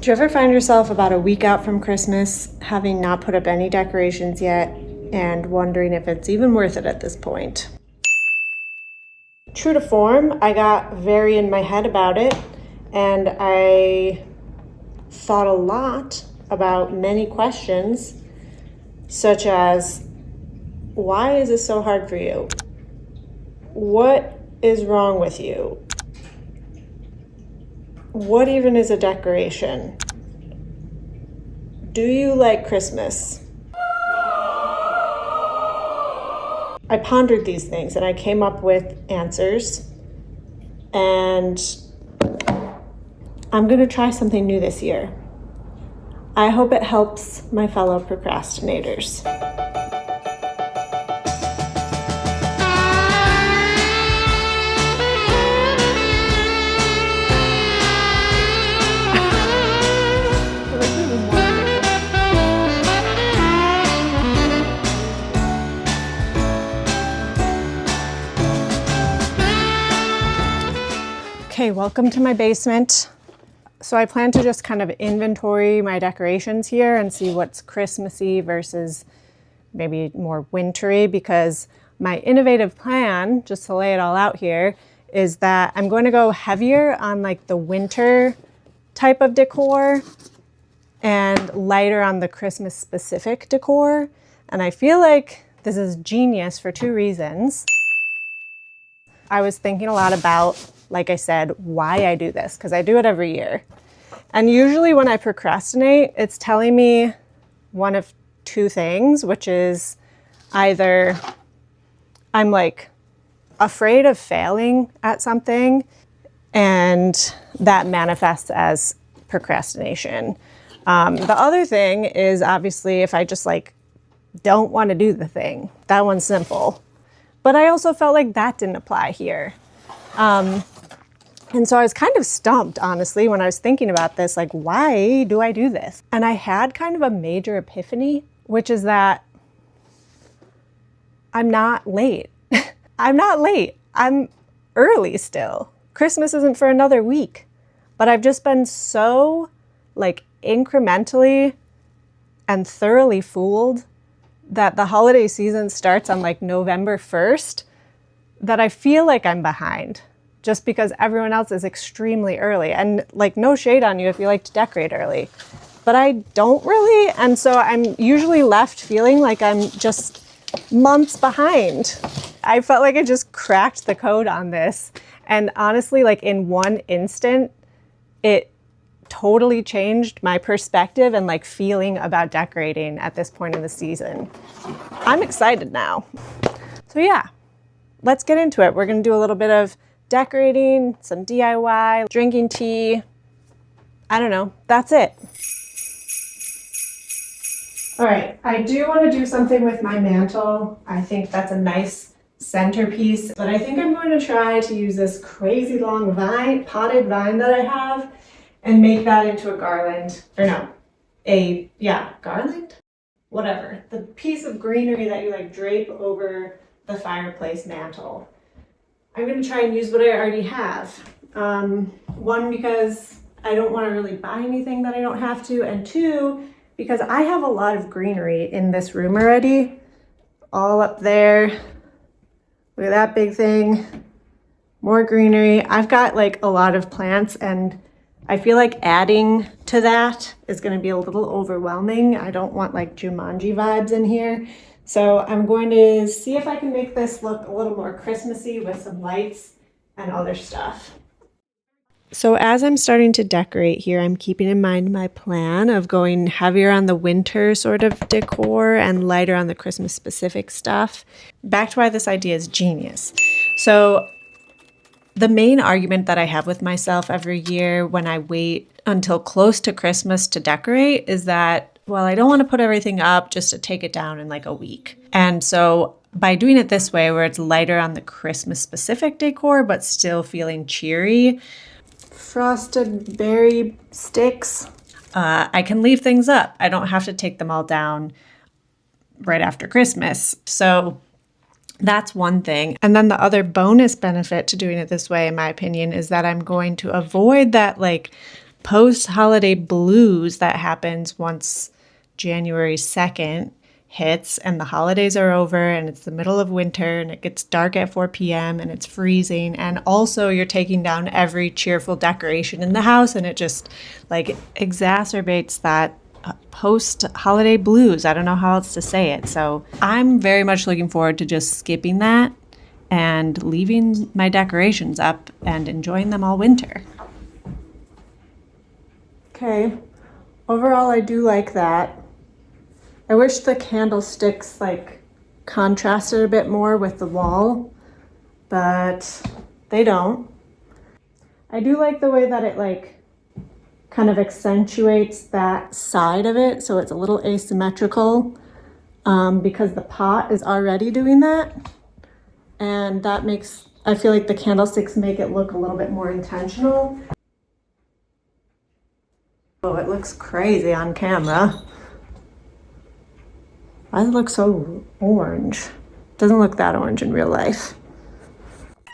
Do you ever find yourself about a week out from Christmas, having not put up any decorations yet, and wondering if it's even worth it at this point? True to form, I got very in my head about it, and I thought a lot about many questions, such as, why is this so hard for you? What is wrong with you? What even is a decoration? Do you like Christmas? I pondered these things and I came up with answers, and I'm going to try something new this year. I hope it helps my fellow procrastinators. Okay, welcome to my basement. So I plan to just kind of inventory my decorations here and see what's Christmassy versus maybe more wintry, because my innovative plan, just to lay it all out here, is that I'm going to go heavier on like the winter type of decor and lighter on the Christmas specific decor. And I feel like this is genius for two reasons. I was thinking a lot about, like I said, why I do this, because I do it every year. And usually when I procrastinate, it's telling me one of two things, which is either I'm like afraid of failing at something, and that manifests as procrastination. The other thing is obviously if I just like don't want to do the thing. That one's simple. But I also felt like that didn't apply here. And so I was kind of stumped, honestly, when I was thinking about this, like, why do I do this? And I had kind of a major epiphany, which is that I'm not late. I'm not late. I'm early still. Christmas isn't for another week. But I've just been so, like, incrementally and thoroughly fooled that the holiday season starts on, like, November 1st, that I feel like I'm behind. Just because everyone else is extremely early. And like, no shade on you if you like to decorate early, but I don't really. And so I'm usually left feeling like I'm just months behind. I felt like I just cracked the code on this. And honestly, like in one instant, it totally changed my perspective and like feeling about decorating at this point in the season. I'm excited now. So yeah, let's get into it. We're gonna do a little bit of decorating, some DIY, drinking tea. I don't know, that's it. All right, I do want to do something with my mantle. I think that's a nice centerpiece, but I think I'm going to try to use this crazy long vine, potted vine that I have, and make that into a garland, or no, garland? Whatever, the piece of greenery that you like drape over the fireplace mantle. I'm going to try and use what I already have. One, because I don't want to really buy anything that I don't have to, and two, because I have a lot of greenery in this room already. All up there. Look at that big thing. More greenery. I've got like a lot of plants, and I feel like adding to that is going to be a little overwhelming. I don't want like Jumanji vibes in here. So I'm going to see if I can make this look a little more Christmassy with some lights and other stuff. So as I'm starting to decorate here, I'm keeping in mind my plan of going heavier on the winter sort of decor and lighter on the Christmas specific stuff. Back to why this idea is genius. So the main argument that I have with myself every year when I wait until close to Christmas to decorate is that, well, I don't want to put everything up just to take it down in like a week. And so by doing it this way, where it's lighter on the Christmas specific decor, but still feeling cheery, frosted berry sticks, I can leave things up. I don't have to take them all down right after Christmas. So that's one thing. And then the other bonus benefit to doing it this way, in my opinion, is that I'm going to avoid that like post-holiday blues that happens once January 2nd hits and the holidays are over and it's the middle of winter and it gets dark at 4 p.m. and it's freezing, and also you're taking down every cheerful decoration in the house, and it just like exacerbates that post-holiday blues. I don't know how else to say it. So I'm very much looking forward to just skipping that and leaving my decorations up and enjoying them all winter. Okay, overall I do like that. I wish the candlesticks like contrasted a bit more with the wall, but they don't. I do like the way that it like kind of accentuates that side of it, so it's a little asymmetrical because the pot is already doing that, and that makes, I feel like the candlesticks make it look a little bit more intentional. Oh, it looks crazy on camera. Why does it look so orange? Doesn't look that orange in real life.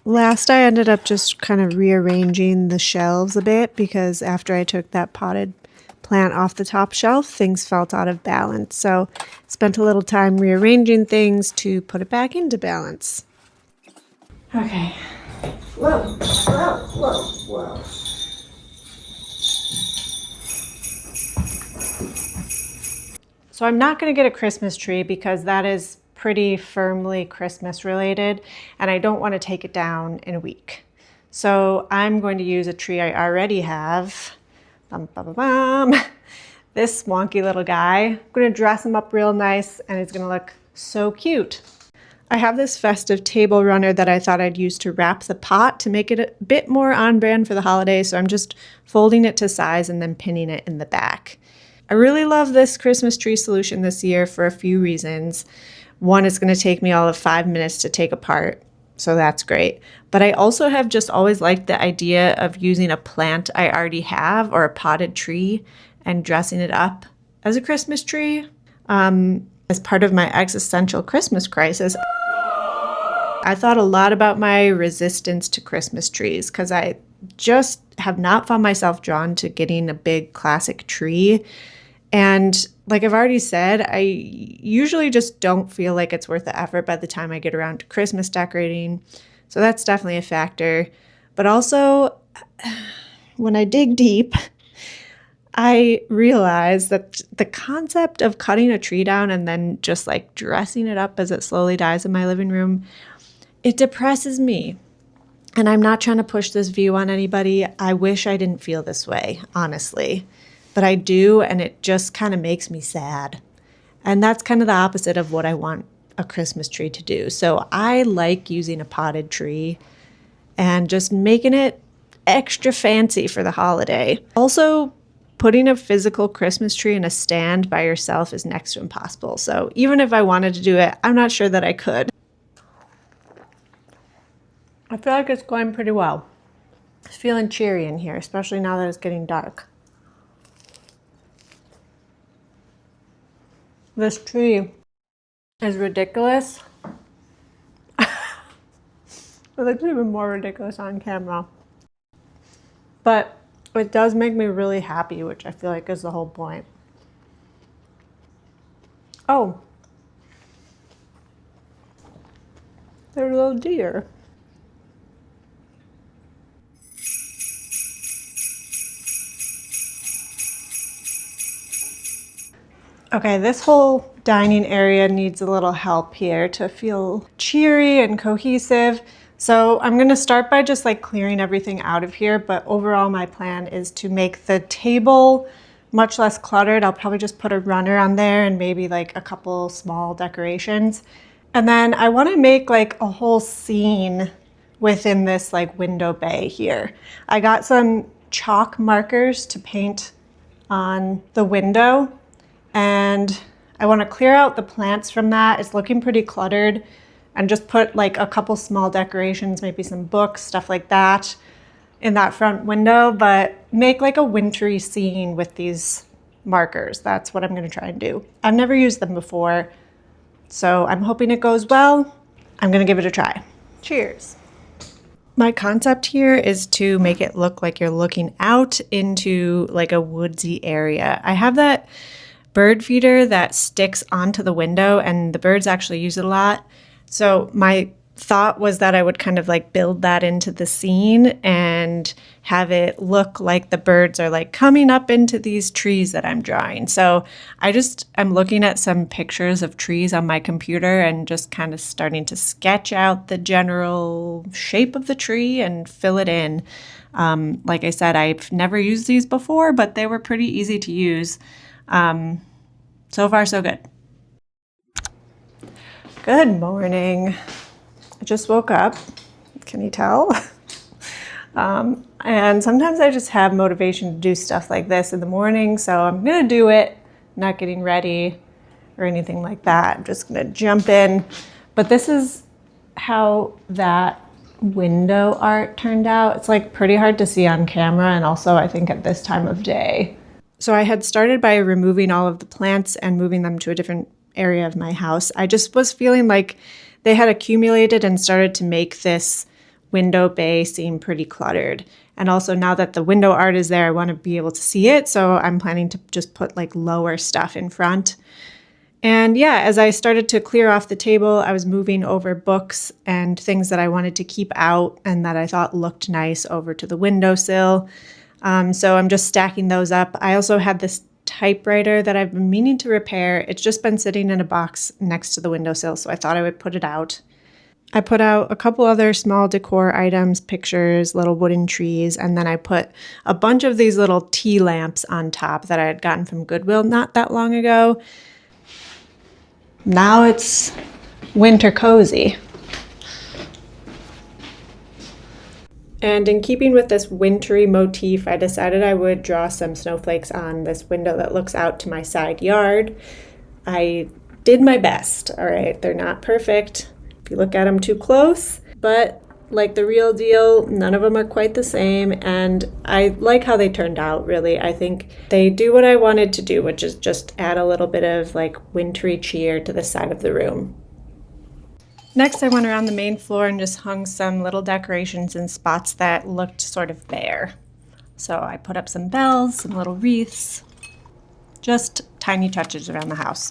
Last, I ended up just kind of rearranging the shelves a bit because after I took that potted plant off the top shelf, things felt out of balance. So spent a little time rearranging things to put it back into balance. Okay. Whoa, whoa, whoa, whoa. So I'm not going to get a Christmas tree because that is pretty firmly Christmas related, and I don't want to take it down in a week. So I'm going to use a tree I already have. Bum, bum, bum, bum. This wonky little guy. I'm going to dress him up real nice and it's going to look so cute. I have this festive table runner that I thought I'd use to wrap the pot to make it a bit more on brand for the holidays. So I'm just folding it to size and then pinning it in the back. I really love this Christmas tree solution this year for a few reasons. One, it's going to take me all of 5 minutes to take apart, so that's great. But I also have just always liked the idea of using a plant I already have or a potted tree and dressing it up as a Christmas tree. As part of my existential Christmas crisis, I thought a lot about my resistance to Christmas trees because I just have not found myself drawn to getting a big classic tree. And like I've already said, I usually just don't feel like it's worth the effort by the time I get around to Christmas decorating. So that's definitely a factor. But also, when I dig deep, I realize that the concept of cutting a tree down and then just like dressing it up as it slowly dies in my living room, it depresses me. And I'm not trying to push this view on anybody. I wish I didn't feel this way, honestly. But I do, and it just kind of makes me sad. And that's kind of the opposite of what I want a Christmas tree to do. So I like using a potted tree and just making it extra fancy for the holiday. Also, putting a physical Christmas tree in a stand by yourself is next to impossible. So even if I wanted to do it, I'm not sure that I could. I feel like it's going pretty well. It's feeling cheery in here, especially now that it's getting dark. This tree is ridiculous. It looks even more ridiculous on camera. But it does make me really happy, which I feel like is the whole point. Oh. There's a little deer. Okay, this whole dining area needs a little help here to feel cheery and cohesive. So I'm gonna start by just like clearing everything out of here, but overall my plan is to make the table much less cluttered. I'll probably just put a runner on there and maybe like a couple small decorations. And then I wanna make like a whole scene within this like window bay here. I got some chalk markers to paint on the window, and I want to clear out the plants from that. It's looking pretty cluttered, and just put like a couple small decorations, maybe some books, stuff like that in that front window, but make like a wintry scene with these markers. That's what I'm going to try and do. I've never used them before, so I'm hoping it goes well. I'm going to give it a try. Cheers. My concept here is to make it look like you're looking out into like a woodsy area. I have that bird feeder that sticks onto the window and the birds actually use it a lot. So my thought was that I would kind of like build that into the scene and have it look like the birds are like coming up into these trees that I'm drawing. So I'm looking at some pictures of trees on my computer and just kind of starting to sketch out the general shape of the tree and fill it in. Like I said, I've never used these before, but they were pretty easy to use. So far, so good. Good morning. I just woke up. Can you tell? And sometimes I just have motivation to do stuff like this in the morning, so I'm gonna do it, not getting ready or anything like that. I'm just gonna jump in. But this is how that window art turned out. It's like pretty hard to see on camera, and also I think at this time of day. So I had started by removing all of the plants and moving them to a different area of my house. I just was feeling like they had accumulated and started to make this window bay seem pretty cluttered. And also now that the window art is there, I want to be able to see it. So I'm planning to just put like lower stuff in front. And yeah, as I started to clear off the table, I was moving over books and things that I wanted to keep out and that I thought looked nice over to the windowsill. So I'm just stacking those up. I also had this typewriter that I've been meaning to repair. It's just been sitting in a box next to the windowsill, so I thought I would put it out. I put out a couple other small decor items, pictures, little wooden trees, and then I put a bunch of these little tea lamps on top that I had gotten from Goodwill not that long ago. Now it's winter cozy. And in keeping with this wintry motif, I decided I would draw some snowflakes on this window that looks out to my side yard. I did my best, all right? They're not perfect if you look at them too close, but like the real deal, none of them are quite the same, and I like how they turned out, really. I think they do what I wanted to do, which is just add a little bit of like wintry cheer to the side of the room. Next, I went around the main floor and just hung some little decorations in spots that looked sort of bare. So I put up some bells, some little wreaths, just tiny touches around the house.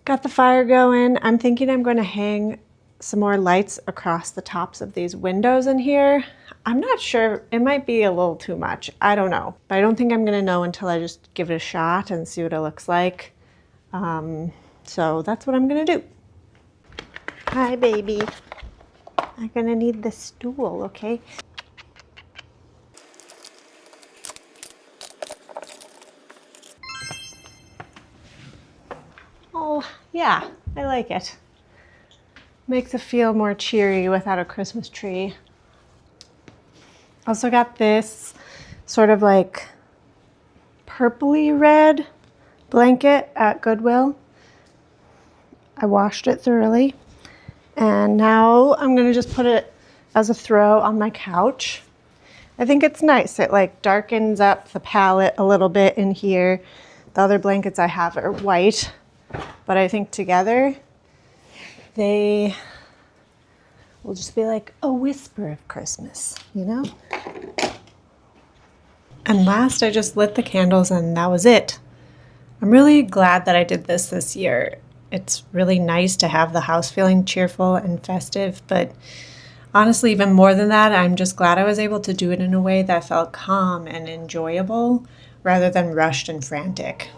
Got the fire going. I'm thinking I'm going to hang some more lights across the tops of these windows in here. I'm not sure. It might be a little too much. I don't know. But I don't think I'm going to know until I just give it a shot and see what it looks like. So that's what I'm going to do. Hi, baby. I'm going to need the stool, okay? Oh, yeah, I like it. Makes it feel more cheery without a Christmas tree. Also got this sort of like purpley red blanket at Goodwill. I washed it thoroughly. And now I'm gonna just put it as a throw on my couch. I think it's nice. It like darkens up the palette a little bit in here. The other blankets I have are white. But I think together, they will just be like a whisper of Christmas, you know? And last, I just lit the candles and that was it. I'm really glad that I did this year. It's really nice to have the house feeling cheerful and festive, but honestly, even more than that, I'm just glad I was able to do it in a way that felt calm and enjoyable rather than rushed and frantic.